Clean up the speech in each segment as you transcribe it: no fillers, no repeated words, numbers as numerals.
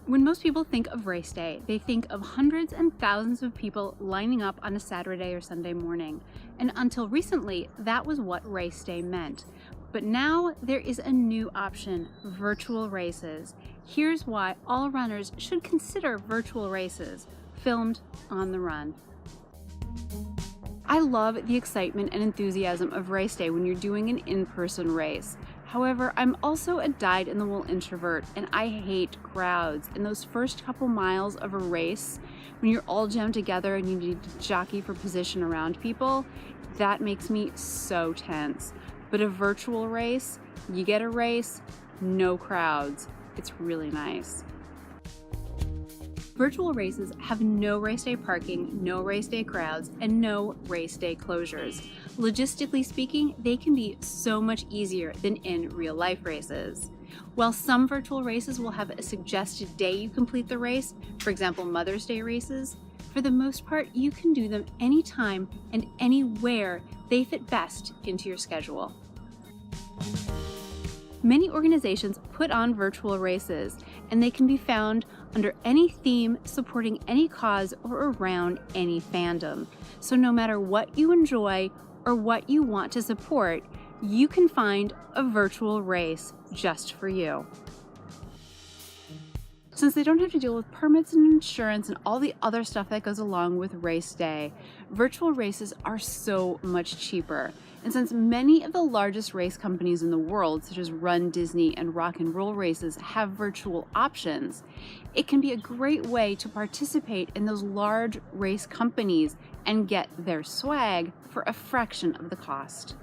When most people think of race day, they think of hundreds and thousands of people lining up on a Saturday or Sunday morning. And until recently, that was what race day meant. But now there is a new option, virtual races. Here's why all runners should consider virtual races, filmed on the run. I love the excitement and enthusiasm of race day when you're doing an in-person race. However, I'm also a dyed-in-the-wool introvert, and I hate crowds. In those first couple miles of a race, when you're all jammed together and you need to jockey for position around people, that makes me so tense. But a virtual race, you get a race, no crowds. It's really nice. Virtual races have no race day parking, no race day crowds, and no race day closures. Logistically speaking, they can be so much easier than in real life races. While some virtual races will have a suggested day you complete the race, for example, Mother's Day races, for the most part, you can do them anytime and anywhere they fit best into your schedule. Many organizations put on virtual races, and they can be found under any theme supporting any cause or around any fandom. So no matter what you enjoy or what you want to support, you can find a virtual race just for you. Since they don't have to deal with permits and insurance and all the other stuff that goes along with race day, virtual races are so much cheaper. And since many of the largest race companies in the world, such as Run, Disney, and Rock and Roll races, have virtual options, it can be a great way to participate in those large race companies and get their swag for a fraction of the cost.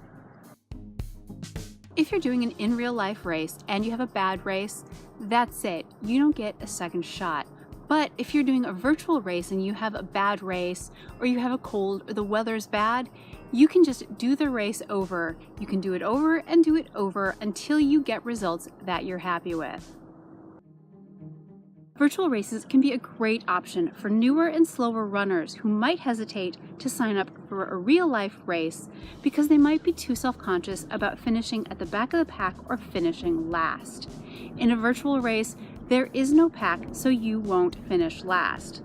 If you're doing an in real life race and you have a bad race, that's it. You don't get a second shot. But if you're doing a virtual race and you have a bad race, or you have a cold, or the weather's bad, you can just do the race over. You can do it over and do it over until you get results that you're happy with. Virtual races can be a great option for newer and slower runners who might hesitate to sign up for a real-life race because they might be too self-conscious about finishing at the back of the pack or finishing last. In a virtual race, there is no pack, so you won't finish last.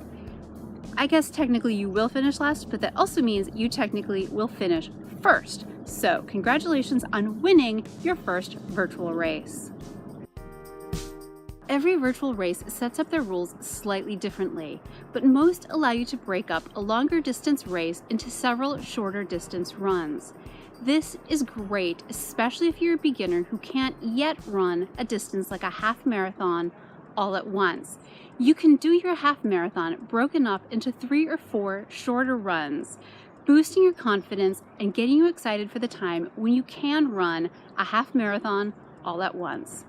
I guess technically you will finish last, but that also means you technically will finish first. So congratulations on winning your first virtual race. Every virtual race sets up their rules slightly differently, but most allow you to break up a longer distance race into several shorter distance runs. This is great, especially if you're a beginner who can't yet run a distance like a half marathon all at once. You can do your half marathon broken up into 3 or 4 shorter runs, boosting your confidence and getting you excited for the time when you can run a half marathon all at once.